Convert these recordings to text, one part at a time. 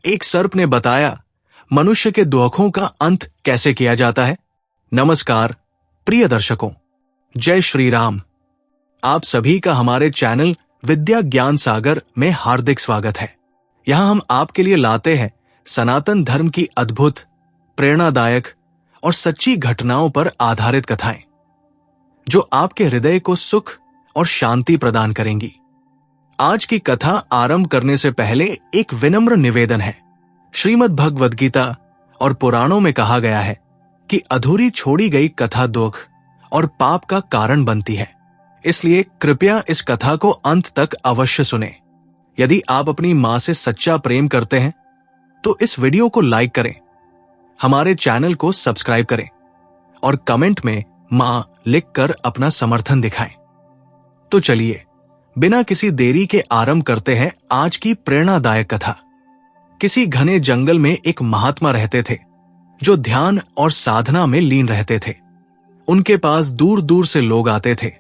एक सर्प ने बताया मनुष्य के दुखों का अंत कैसे किया जाता है। नमस्कार प्रिय दर्शकों, जय श्री राम। आप सभी का हमारे चैनल विद्या ज्ञान सागर में हार्दिक स्वागत है। यहां हम आपके लिए लाते हैं सनातन धर्म की अद्भुत, प्रेरणादायक और सच्ची घटनाओं पर आधारित कथाएं, जो आपके हृदय को सुख और शांति प्रदान करेंगी। आज की कथा आरंभ करने से पहले एक विनम्र निवेदन है। श्रीमद् भगवद गीता और पुराणों में कहा गया है कि अधूरी छोड़ी गई कथा दुख और पाप का कारण बनती है। इसलिए कृपया इस कथा को अंत तक अवश्य सुनें। यदि आप अपनी मां से सच्चा प्रेम करते हैं तो इस वीडियो को लाइक करें, हमारे चैनल को सब्सक्राइब करें और कमेंट में मां लिखकर अपना समर्थन दिखाएं। तो चलिए बिना किसी देरी के आरंभ करते हैं आज की प्रेरणादायक कथा। किसी घने जंगल में एक महात्मा रहते थे जो ध्यान और साधना में लीन रहते थे। उनके पास दूर दूर से लोग आते थे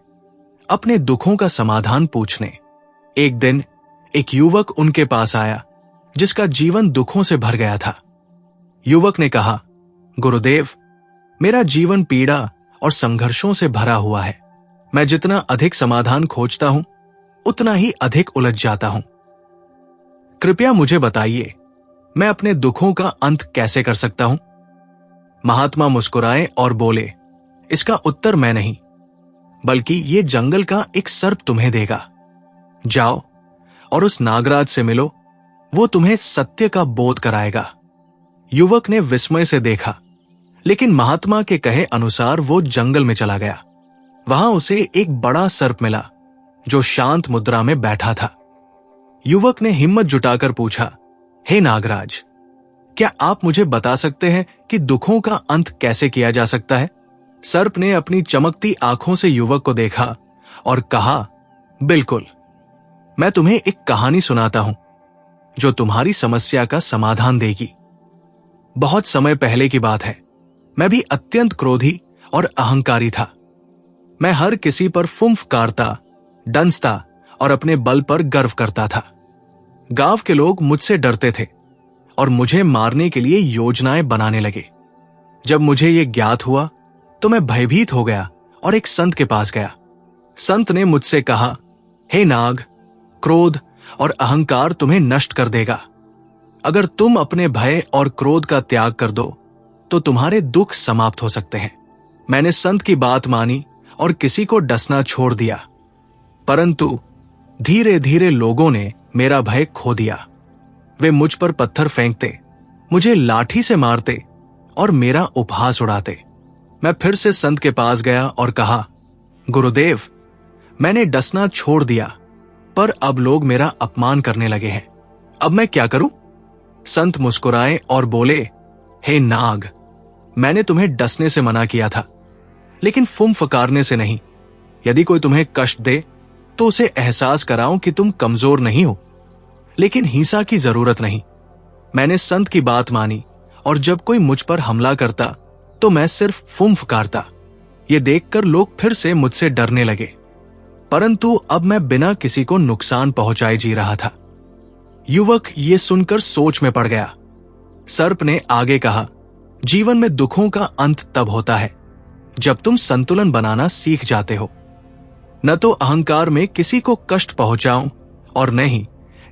अपने दुखों का समाधान पूछने। एक दिन एक युवक उनके पास आया जिसका जीवन दुखों से भर गया था। युवक ने कहा, गुरुदेव, मेरा जीवन पीड़ा और संघर्षों से भरा हुआ है। मैं जितना अधिक समाधान खोजता हूं उतना ही अधिक उलझ जाता हूं। कृपया मुझे बताइए, मैं अपने दुखों का अंत कैसे कर सकता हूं? महात्मा मुस्कुराए और बोले, इसका उत्तर मैं नहीं, बल्कि ये जंगल का एक सर्प तुम्हें देगा। जाओ और उस नागराज से मिलो, वो तुम्हें सत्य का बोध कराएगा। युवक ने विस्मय से देखा, लेकिन महात्मा के कहे अनुसार वो जंगल में चला गया। वहां उसे एक बड़ा सर्प मिला जो शांत मुद्रा में बैठा था। युवक ने हिम्मत जुटाकर पूछा, हे नागराज, क्या आप मुझे बता सकते हैं कि दुखों का अंत कैसे किया जा सकता है? सर्प ने अपनी चमकती आंखों से युवक को देखा और कहा, बिल्कुल, मैं तुम्हें एक कहानी सुनाता हूं जो तुम्हारी समस्या का समाधान देगी। बहुत समय पहले की बात है। मैं भी अत्यंत क्रोधी और अहंकारी था। मैं हर किसी पर फुंफकारता, डंसता और अपने बल पर गर्व करता था। गांव के लोग मुझसे डरते थे और मुझे मारने के लिए योजनाएं बनाने लगे। जब मुझे यह ज्ञात हुआ तो मैं भयभीत हो गया और एक संत के पास गया। संत ने मुझसे कहा, हे नाग, क्रोध और अहंकार तुम्हें नष्ट कर देगा। अगर तुम अपने भय और क्रोध का त्याग कर दो तो तुम्हारे दुख समाप्त हो सकते हैं। मैंने संत की बात मानी और किसी को डसना छोड़ दिया, परंतु धीरे धीरे लोगों ने मेरा भय खो दिया। वे मुझ पर पत्थर फेंकते, मुझे लाठी से मारते और मेरा उपहास उड़ाते। मैं फिर से संत के पास गया और कहा, गुरुदेव, मैंने डसना छोड़ दिया, पर अब लोग मेरा अपमान करने लगे हैं। अब मैं क्या करूं? संत मुस्कुराए और बोले, हे नाग, मैंने तुम्हें डसने से मना किया था, लेकिन फुंफकारने से नहीं। यदि कोई तुम्हें कष्ट दे तो उसे एहसास कराओ कि तुम कमजोर नहीं हो, लेकिन हिंसा की जरूरत नहीं। मैंने संत की बात मानी और जब कोई मुझ पर हमला करता तो मैं सिर्फ फुंफकारता। ये देखकर लोग फिर से मुझसे डरने लगे, परंतु अब मैं बिना किसी को नुकसान पहुंचाए जी रहा था। युवक ये सुनकर सोच में पड़ गया। सर्प ने आगे कहा, जीवन में दुखों का अंत तब होता है जब तुम संतुलन बनाना सीख जाते हो। न तो अहंकार में किसी को कष्ट पहुंचाओ और न ही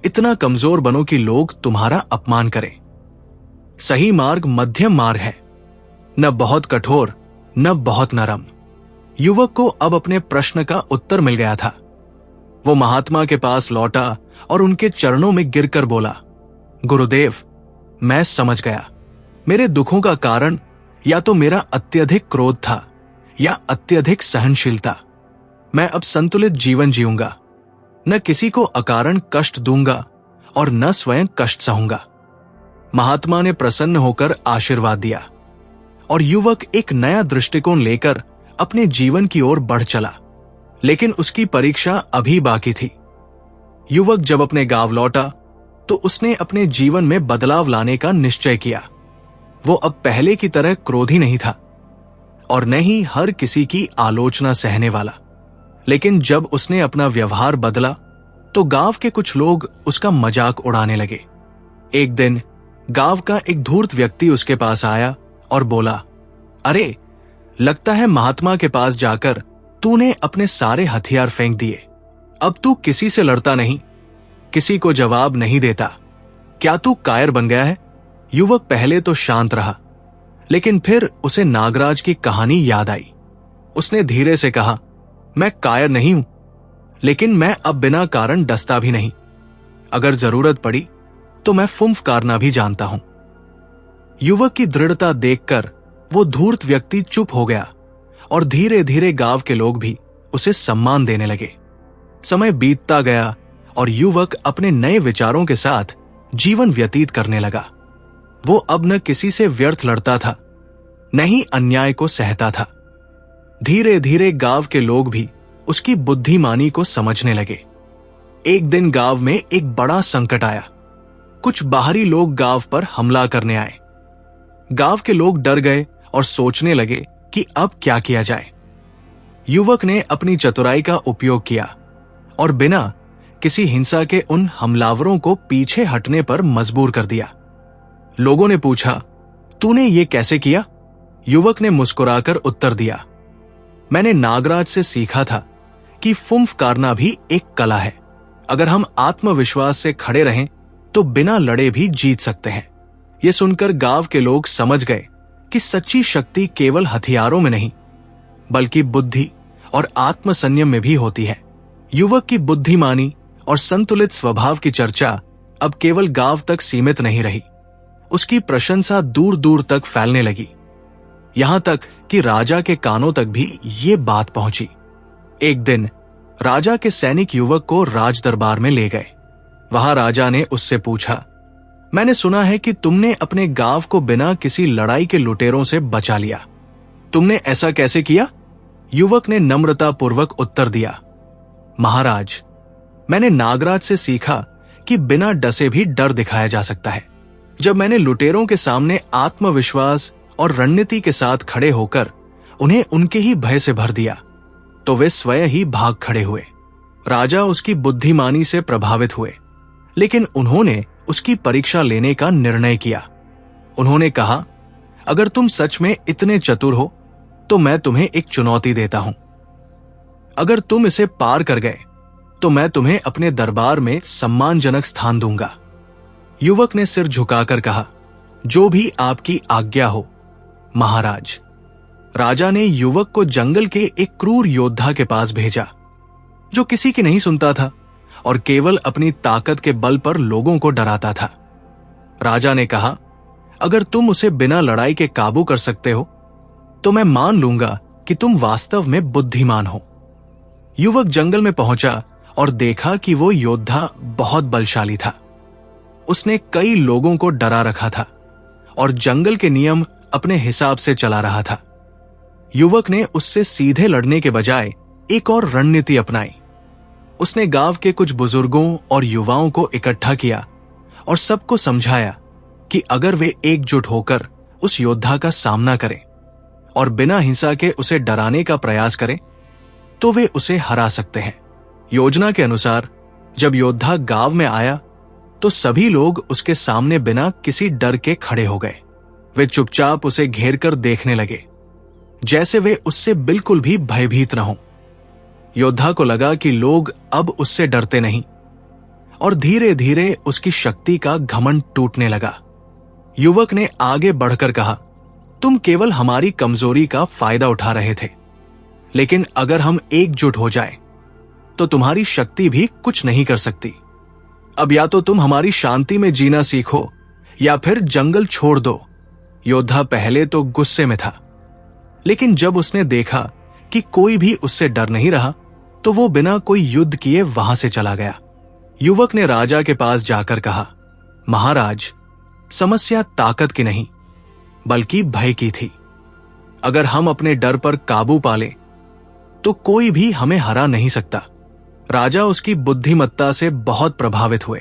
इतना कमजोर बनो कि लोग तुम्हारा अपमान करें। सही मार्ग मध्यम मार्ग है, न बहुत कठोर न बहुत नरम। युवक को अब अपने प्रश्न का उत्तर मिल गया था। वो महात्मा के पास लौटा और उनके चरणों में गिरकर बोला, गुरुदेव, मैं समझ गया। मेरे दुखों का कारण या तो मेरा अत्यधिक क्रोध था या अत्यधिक सहनशीलता। मैं अब संतुलित जीवन जीऊंगा, न किसी को अकारण कष्ट दूंगा और न स्वयं कष्ट सहूंगा। महात्मा ने प्रसन्न होकर आशीर्वाद दिया और युवक एक नया दृष्टिकोण लेकर अपने जीवन की ओर बढ़ चला। लेकिन उसकी परीक्षा अभी बाकी थी। युवक जब अपने गांव लौटा तो उसने अपने जीवन में बदलाव लाने का निश्चय किया। वो अब पहले की तरह क्रोधी नहीं था और न ही हर किसी की आलोचना सहने वाला। लेकिन जब उसने अपना व्यवहार बदला तो गांव के कुछ लोग उसका मजाक उड़ाने लगे। एक दिन गांव का एक धूर्त व्यक्ति उसके पास आया और बोला, अरे, लगता है महात्मा के पास जाकर तूने अपने सारे हथियार फेंक दिए। अब तू किसी से लड़ता नहीं, किसी को जवाब नहीं देता। क्या तू कायर बन गया है? युवक पहले तो शांत रहा, लेकिन फिर उसे नागराज की कहानी याद आई। उसने धीरे से कहा, मैं कायर नहीं हूं, लेकिन मैं अब बिना कारण डसता भी नहीं। अगर जरूरत पड़ी तो मैं फुंफकारना भी जानता हूं। युवक की दृढ़ता देखकर वो धूर्त व्यक्ति चुप हो गया और धीरे धीरे गांव के लोग भी उसे सम्मान देने लगे। समय बीतता गया और युवक अपने नए विचारों के साथ जीवन व्यतीत करने लगा। वो अब न किसी से व्यर्थ लड़ता था, न ही अन्याय को सहता था। धीरे धीरे गांव के लोग भी उसकी बुद्धिमानी को समझने लगे। एक दिन गांव में एक बड़ा संकट आया। कुछ बाहरी लोग गांव पर हमला करने आए। गांव के लोग डर गए और सोचने लगे कि अब क्या किया जाए। युवक ने अपनी चतुराई का उपयोग किया और बिना किसी हिंसा के उन हमलावरों को पीछे हटने पर मजबूर कर दिया। लोगों ने पूछा, तूने ये कैसे किया? युवक ने मुस्कुराकर उत्तर दिया, मैंने नागराज से सीखा था कि फुंफकारना भी एक कला है। अगर हम आत्मविश्वास से खड़े रहें तो बिना लड़े भी जीत सकते हैं। यह सुनकर गांव के लोग समझ गए कि सच्ची शक्ति केवल हथियारों में नहीं, बल्कि बुद्धि और आत्मसंयम में भी होती है। युवक की बुद्धिमानी और संतुलित स्वभाव की चर्चा अब केवल गांव तक सीमित नहीं रही। उसकी प्रशंसा दूर दूर तक फैलने लगी, यहां तक कि राजा के कानों तक भी ये बात पहुंची। एक दिन राजा के सैनिक युवक को राज दरबार में ले गए। वहां राजा ने उससे पूछा, मैंने सुना है कि तुमने अपने गांव को बिना किसी लड़ाई के लुटेरों से बचा लिया। तुमने ऐसा कैसे किया? युवक ने नम्रतापूर्वक उत्तर दिया, महाराज, मैंने नागराज से सीखा कि बिना डसे भी डर दिखाया जा सकता है। जब मैंने लुटेरों के सामने आत्मविश्वास और रणनीति के साथ खड़े होकर उन्हें उनके ही भय से भर दिया, तो वे स्वयं ही भाग खड़े हुए। राजा उसकी बुद्धिमानी से प्रभावित हुए, लेकिन उन्होंने उसकी परीक्षा लेने का निर्णय किया। उन्होंने कहा, अगर तुम सच में इतने चतुर हो तो मैं तुम्हें एक चुनौती देता हूं। अगर तुम इसे पार कर गए तो मैं तुम्हें अपने दरबार में सम्मानजनक स्थान दूंगा। युवक ने सिर झुकाकर कहा, जो भी आपकी आज्ञा हो महाराज। राजा ने युवक को जंगल के एक क्रूर योद्धा के पास भेजा, जो किसी की नहीं सुनता था और केवल अपनी ताकत के बल पर लोगों को डराता था। राजा ने कहा, अगर तुम उसे बिना लड़ाई के काबू कर सकते हो तो मैं मान लूंगा कि तुम वास्तव में बुद्धिमान हो। युवक जंगल में पहुंचा और देखा कि वो योद्धा बहुत बलशाली था। उसने कई लोगों को डरा रखा था और जंगल के नियम अपने हिसाब से चला रहा था। युवक ने उससे सीधे लड़ने के बजाय एक और रणनीति अपनाई। उसने गांव के कुछ बुजुर्गों और युवाओं को इकट्ठा किया और सबको समझाया कि अगर वे एकजुट होकर उस योद्धा का सामना करें और बिना हिंसा के उसे डराने का प्रयास करें तो वे उसे हरा सकते हैं। योजना के अनुसार जब योद्धा गांव में आया तो सभी लोग उसके सामने बिना किसी डर के खड़े हो गए। वे चुपचाप उसे घेर कर देखने लगे, जैसे वे उससे बिल्कुल भी भयभीत न हों। योद्धा को लगा कि लोग अब उससे डरते नहीं और धीरे धीरे उसकी शक्ति का घमंड टूटने लगा। युवक ने आगे बढ़कर कहा, तुम केवल हमारी कमजोरी का फायदा उठा रहे थे, लेकिन अगर हम एकजुट हो जाएं, तो तुम्हारी शक्ति भी कुछ नहीं कर सकती। अब या तो तुम हमारी शांति में जीना सीखो या फिर जंगल छोड़ दो। योद्धा पहले तो गुस्से में था, लेकिन जब उसने देखा कि कोई भी उससे डर नहीं रहा तो वो बिना कोई युद्ध किए वहां से चला गया। युवक ने राजा के पास जाकर कहा, महाराज, समस्या ताकत की नहीं बल्कि भय की थी। अगर हम अपने डर पर काबू पा लें तो कोई भी हमें हरा नहीं सकता। राजा उसकी बुद्धिमत्ता से बहुत प्रभावित हुए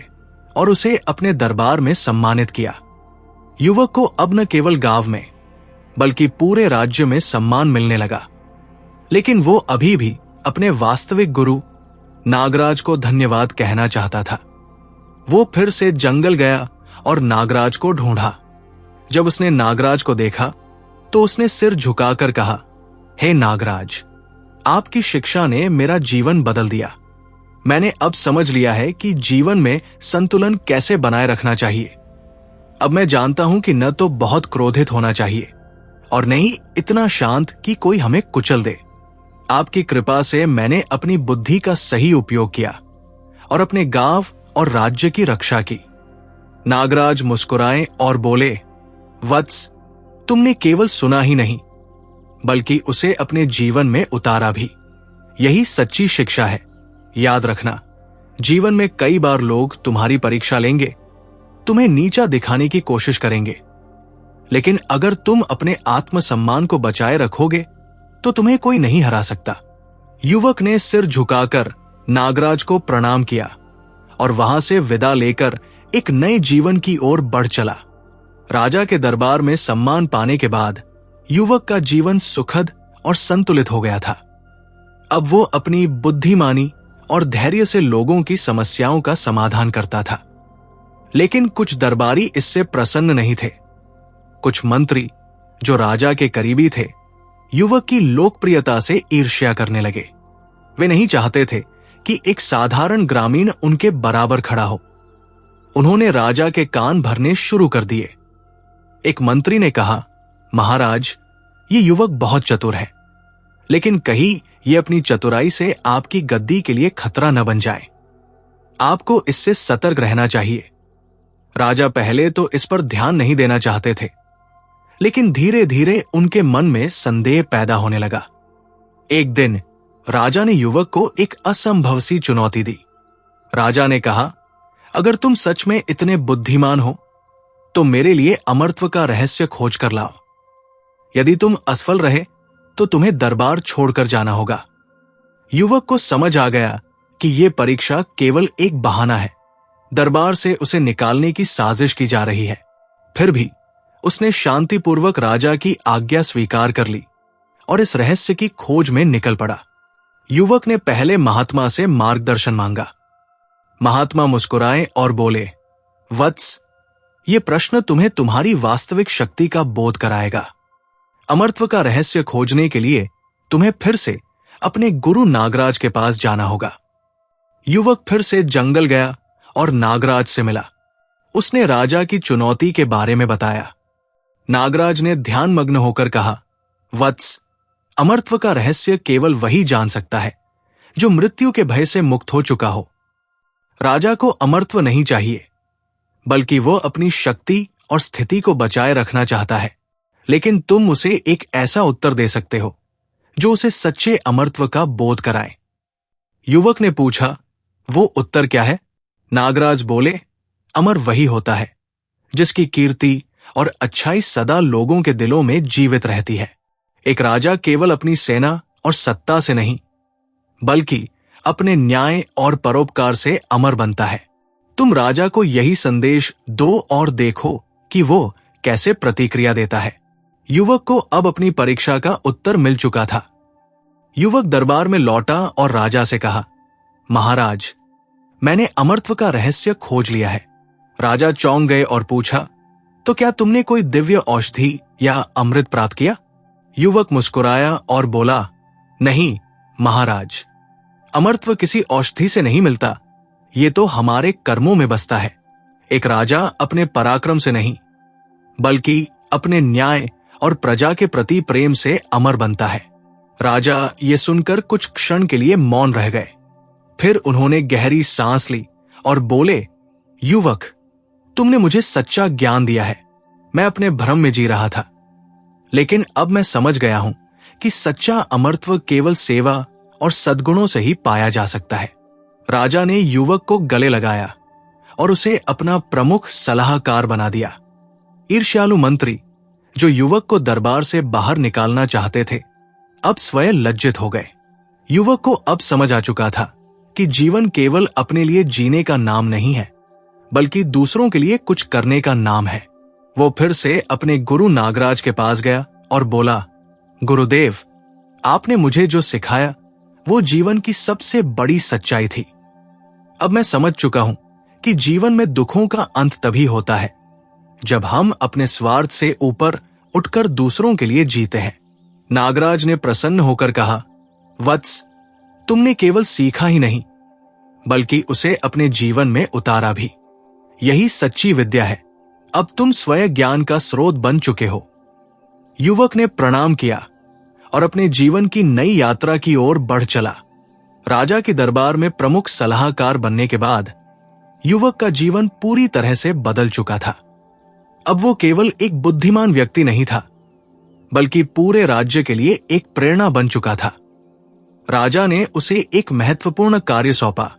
और उसे अपने दरबार में सम्मानित किया। युवक को अब न केवल गांव में बल्कि पूरे राज्य में सम्मान मिलने लगा, लेकिन वो अभी भी अपने वास्तविक गुरु नागराज को धन्यवाद कहना चाहता था। वो फिर से जंगल गया और नागराज को ढूंढा। जब उसने नागराज को देखा तो उसने सिर झुकाकर कहा, हे नागराज, आपकी शिक्षा ने मेरा जीवन बदल दिया। मैंने अब समझ लिया है कि जीवन में संतुलन कैसे बनाए रखना चाहिए। अब मैं जानता हूं कि न तो बहुत क्रोधित होना चाहिए और नहीं इतना शांत कि कोई हमें कुचल दे। आपकी कृपा से मैंने अपनी बुद्धि का सही उपयोग किया और अपने गांव और राज्य की रक्षा की। नागराज मुस्कुराए और बोले, वत्स, तुमने केवल सुना ही नहीं बल्कि उसे अपने जीवन में उतारा भी। यही सच्ची शिक्षा है। याद रखना, जीवन में कई बार लोग तुम्हारी परीक्षा लेंगे, तुम्हें नीचा दिखाने की कोशिश करेंगे, लेकिन अगर तुम अपने आत्मसम्मान को बचाए रखोगे तो तुम्हें कोई नहीं हरा सकता। युवक ने सिर झुकाकर नागराज को प्रणाम किया और वहां से विदा लेकर एक नए जीवन की ओर बढ़ चला। राजा के दरबार में सम्मान पाने के बाद युवक का जीवन सुखद और संतुलित हो गया था। अब वो अपनी बुद्धिमानी और धैर्य से लोगों की समस्याओं का समाधान करता था। लेकिन कुछ दरबारी इससे प्रसन्न नहीं थे। कुछ मंत्री जो राजा के करीबी थे, युवक की लोकप्रियता से ईर्ष्या करने लगे। वे नहीं चाहते थे कि एक साधारण ग्रामीण उनके बराबर खड़ा हो। उन्होंने राजा के कान भरने शुरू कर दिए। एक मंत्री ने कहा, महाराज, ये युवक बहुत चतुर है, लेकिन कहीं ये अपनी चतुराई से आपकी गद्दी के लिए खतरा न बन जाए। आपको इससे सतर्क रहना चाहिए। राजा पहले तो इस पर ध्यान नहीं देना चाहते थे, लेकिन धीरे धीरे उनके मन में संदेह पैदा होने लगा। एक दिन राजा ने युवक को एक असंभव सी चुनौती दी। राजा ने कहा, अगर तुम सच में इतने बुद्धिमान हो तो मेरे लिए अमरत्व का रहस्य खोज कर लाओ। यदि तुम असफल रहे तो तुम्हें दरबार छोड़कर जाना होगा। युवक को समझ आ गया कि यह परीक्षा केवल एक बहाना है। दरबार से उसे निकालने की साजिश की जा रही है। फिर भी उसने शांतिपूर्वक राजा की आज्ञा स्वीकार कर ली और इस रहस्य की खोज में निकल पड़ा। युवक ने पहले महात्मा से मार्गदर्शन मांगा। महात्मा मुस्कुराए और बोले, वत्स, ये प्रश्न तुम्हें तुम्हारी वास्तविक शक्ति का बोध कराएगा। अमरत्व का रहस्य खोजने के लिए तुम्हें फिर से अपने गुरु नागराज के पास जाना होगा। युवक फिर से जंगल गया और नागराज से मिला। उसने राजा की चुनौती के बारे में बताया। नागराज ने ध्यानमग्न होकर कहा, वत्स, अमरत्व का रहस्य केवल वही जान सकता है जो मृत्यु के भय से मुक्त हो चुका हो। राजा को अमरत्व नहीं चाहिए, बल्कि वो अपनी शक्ति और स्थिति को बचाए रखना चाहता है। लेकिन तुम उसे एक ऐसा उत्तर दे सकते हो जो उसे सच्चे अमरत्व का बोध कराए। युवक ने पूछा, वो उत्तर क्या है? नागराज बोले, अमर वही होता है जिसकी कीर्ति और अच्छाई सदा लोगों के दिलों में जीवित रहती है। एक राजा केवल अपनी सेना और सत्ता से नहीं, बल्कि अपने न्याय और परोपकार से अमर बनता है। तुम राजा को यही संदेश दो और देखो कि वो कैसे प्रतिक्रिया देता है। युवक को अब अपनी परीक्षा का उत्तर मिल चुका था। युवक दरबार में लौटा और राजा से कहा, महाराज, मैंने अमरत्व का रहस्य खोज लिया है। राजा चौंक गए और पूछा, तो क्या तुमने कोई दिव्य औषधि या अमृत प्राप्त किया? युवक मुस्कुराया और बोला, नहीं महाराज, अमरत्व औषधि औषधि से नहीं मिलता, ये तो हमारे कर्मों में बसता है। एक राजा अपने पराक्रम से नहीं, बल्कि अपने न्याय और प्रजा के प्रति प्रेम से अमर बनता है। राजा ये सुनकर कुछ क्षण के लिए मौन रह गए। फिर उन्होंने गहरी सांस ली और बोले, युवक, तुमने मुझे सच्चा ज्ञान दिया है। मैं अपने भ्रम में जी रहा था, लेकिन अब मैं समझ गया हूं कि सच्चा अमरत्व केवल सेवा और सद्गुणों से ही पाया जा सकता है। राजा ने युवक को गले लगाया और उसे अपना प्रमुख सलाहकार बना दिया। ईर्ष्यालु मंत्री जो युवक को दरबार से बाहर निकालना चाहते थे, अब स्वयं लज्जित हो गए। युवक को अब समझ आ चुका था कि जीवन केवल अपने लिए जीने का नाम नहीं है, बल्कि दूसरों के लिए कुछ करने का नाम है। वो फिर से अपने गुरु नागराज के पास गया और बोला, गुरुदेव, आपने मुझे जो सिखाया वो जीवन की सबसे बड़ी सच्चाई थी। अब मैं समझ चुका हूं कि जीवन में दुखों का अंत तभी होता है जब हम अपने स्वार्थ से ऊपर उठकर दूसरों के लिए जीते हैं। नागराज ने प्रसन्न होकर कहा, वत्स, तुमने केवल सीखा ही नहीं बल्कि उसे अपने जीवन में उतारा भी। यही सच्ची विद्या है। अब तुम स्वयं ज्ञान का स्रोत बन चुके हो। युवक ने प्रणाम किया और अपने जीवन की नई यात्रा की ओर बढ़ चला। राजा के दरबार में प्रमुख सलाहकार बनने के बाद युवक का जीवन पूरी तरह से बदल चुका था। अब वो केवल एक बुद्धिमान व्यक्ति नहीं था बल्कि पूरे राज्य के लिए एक प्रेरणा बन चुका था। राजा ने उसे एक महत्वपूर्ण कार्य सौंपा,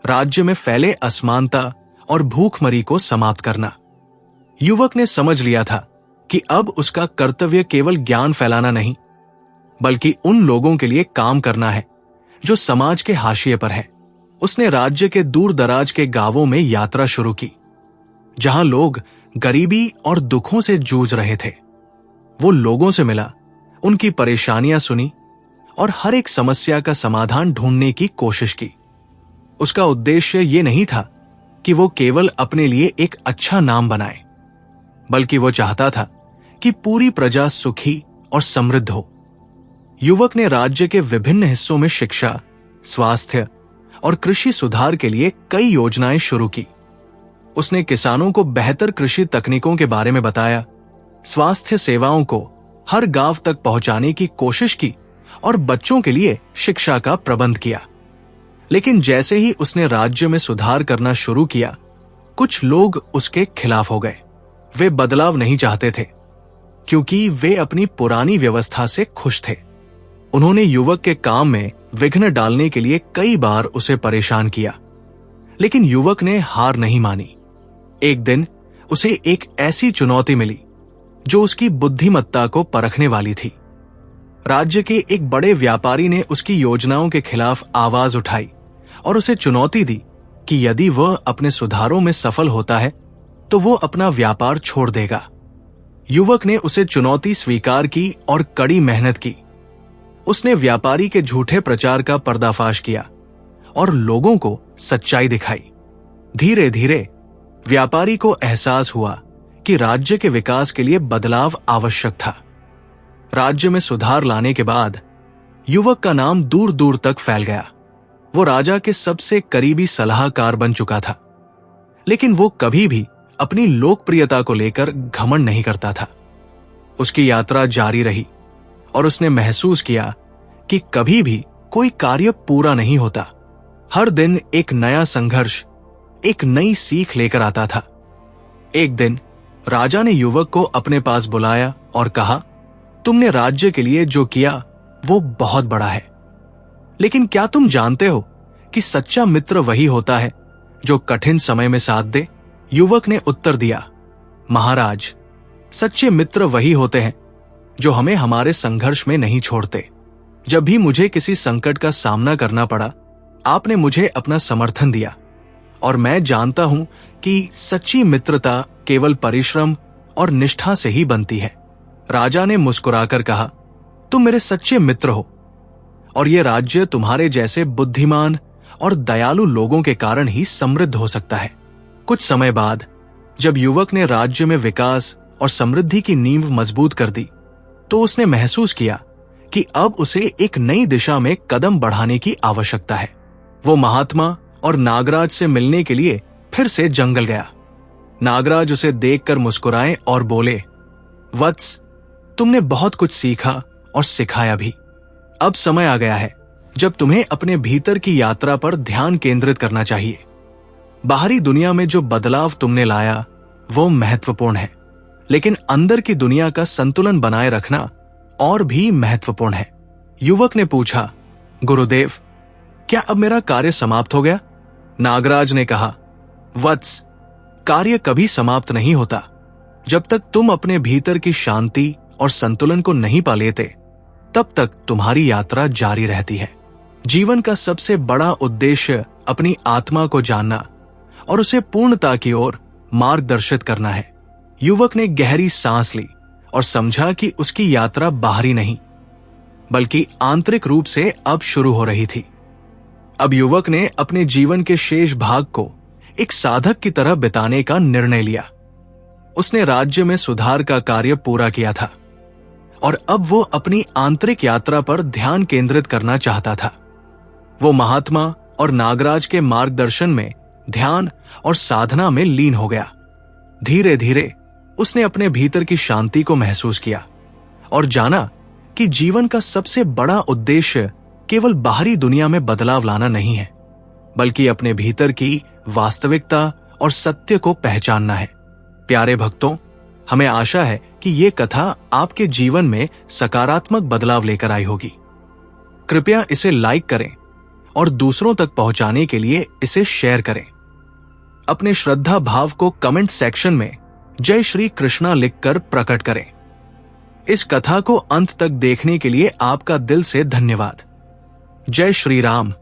राज्य में फैले असमानता और भूखमरी को समाप्त करना। युवक ने समझ लिया था कि अब उसका कर्तव्य केवल ज्ञान फैलाना नहीं बल्कि उन लोगों के लिए काम करना है जो समाज के हाशिए पर है। उसने राज्य के दूर दराज के गांवों में यात्रा शुरू की, जहां लोग गरीबी और दुखों से जूझ रहे थे। वो लोगों से मिला, उनकी परेशानियां सुनी और हर एक समस्या का समाधान ढूंढने की कोशिश की। उसका उद्देश्य ये नहीं था कि वो केवल अपने लिए एक अच्छा नाम बनाए, बल्कि वो चाहता था कि पूरी प्रजा सुखी और समृद्ध हो। युवक ने राज्य के विभिन्न हिस्सों में शिक्षा, स्वास्थ्य और कृषि सुधार के लिए कई योजनाएं शुरू की। उसने किसानों को बेहतर कृषि तकनीकों के बारे में बताया, स्वास्थ्य सेवाओं को हर गांव तक पहुंचाने की कोशिश की और बच्चों के लिए शिक्षा का प्रबंध किया। लेकिन जैसे ही उसने राज्य में सुधार करना शुरू किया, कुछ लोग उसके खिलाफ हो गए। वे बदलाव नहीं चाहते थे क्योंकि वे अपनी पुरानी व्यवस्था से खुश थे। उन्होंने युवक के काम में विघ्न डालने के लिए कई बार उसे परेशान किया, लेकिन युवक ने हार नहीं मानी। एक दिन उसे एक ऐसी चुनौती मिली जो उसकी बुद्धिमत्ता को परखने वाली थी। राज्य के एक बड़े व्यापारी ने उसकी योजनाओं के खिलाफ आवाज उठाई और उसे चुनौती दी कि यदि वह अपने सुधारों में सफल होता है तो वो अपना व्यापार छोड़ देगा। युवक ने उसे चुनौती स्वीकार की और कड़ी मेहनत की। उसने व्यापारी के झूठे प्रचार का पर्दाफाश किया और लोगों को सच्चाई दिखाई। धीरे धीरे व्यापारी को एहसास हुआ कि राज्य के विकास के लिए बदलाव आवश्यक था। राज्य में सुधार लाने के बाद युवक का नाम दूर दूर तक फैल गया। वो राजा के सबसे करीबी सलाहकार बन चुका था, लेकिन वो कभी भी अपनी लोकप्रियता को लेकर घमंड नहीं करता था। उसकी यात्रा जारी रही और उसने महसूस किया कि कभी भी कोई कार्य पूरा नहीं होता। हर दिन एक नया संघर्ष, एक नई सीख लेकर आता था। एक दिन राजा ने युवक को अपने पास बुलाया और कहा, तुमने राज्य के लिए जो किया वो बहुत बड़ा है, लेकिन क्या तुम जानते हो कि सच्चा मित्र वही होता है जो कठिन समय में साथ दे? युवक ने उत्तर दिया, महाराज, सच्चे मित्र वही होते हैं जो हमें हमारे संघर्ष में नहीं छोड़ते। जब भी मुझे किसी संकट का सामना करना पड़ा, आपने मुझे अपना समर्थन दिया और मैं जानता हूं कि सच्ची मित्रता केवल परिश्रम और निष्ठा से ही बनती है। राजा ने मुस्कुराकर कहा, तुम मेरे सच्चे मित्र हो और यह राज्य तुम्हारे जैसे बुद्धिमान और दयालु लोगों के कारण ही समृद्ध हो सकता है। कुछ समय बाद जब युवक ने राज्य में विकास और समृद्धि की नींव मजबूत कर दी, तो उसने महसूस किया कि अब उसे एक नई दिशा में कदम बढ़ाने की आवश्यकता है। वो महात्मा और नागराज से मिलने के लिए फिर से जंगल गया। नागराज उसे देखकर मुस्कुराए और बोले, वत्स, तुमने बहुत कुछ सीखा और सिखाया भी। अब समय आ गया है जब तुम्हें अपने भीतर की यात्रा पर ध्यान केंद्रित करना चाहिए। बाहरी दुनिया में जो बदलाव तुमने लाया वो महत्वपूर्ण है, लेकिन अंदर की दुनिया का संतुलन बनाए रखना और भी महत्वपूर्ण है। युवक ने पूछा, गुरुदेव, क्या अब मेरा कार्य समाप्त हो गया? नागराज ने कहा, वत्स, कार्य कभी समाप्त नहीं होता। जब तक तुम अपने भीतर की शांति और संतुलन को नहीं पा लेते, तब तक तुम्हारी यात्रा जारी रहती है। जीवन का सबसे बड़ा उद्देश्य अपनी आत्मा को जानना और उसे पूर्णता की ओर मार्गदर्शित करना है। युवक ने गहरी सांस ली और समझा कि उसकी यात्रा बाहरी नहीं बल्कि आंतरिक रूप से अब शुरू हो रही थी। अब युवक ने अपने जीवन के शेष भाग को एक साधक की तरह बिताने का निर्णय लिया। उसने राज्य में सुधार का कार्य पूरा किया था और अब वो अपनी आंतरिक यात्रा पर ध्यान केंद्रित करना चाहता था। वो महात्मा और नागराज के मार्गदर्शन में ध्यान और साधना में लीन हो गया। धीरे धीरे उसने अपने भीतर की शांति को महसूस किया और जाना कि जीवन का सबसे बड़ा उद्देश्य केवल बाहरी दुनिया में बदलाव लाना नहीं है, बल्कि अपने भीतर की वास्तविकता और सत्य को पहचानना है। प्यारे भक्तों, हमें आशा है कि ये कथा आपके जीवन में सकारात्मक बदलाव लेकर आई होगी। कृपया इसे लाइक करें और दूसरों तक पहुंचाने के लिए इसे शेयर करें। अपने श्रद्धा भाव को कमेंट सेक्शन में जय श्री कृष्णा लिखकर प्रकट करें। इस कथा को अंत तक देखने के लिए आपका दिल से धन्यवाद। जय श्री राम।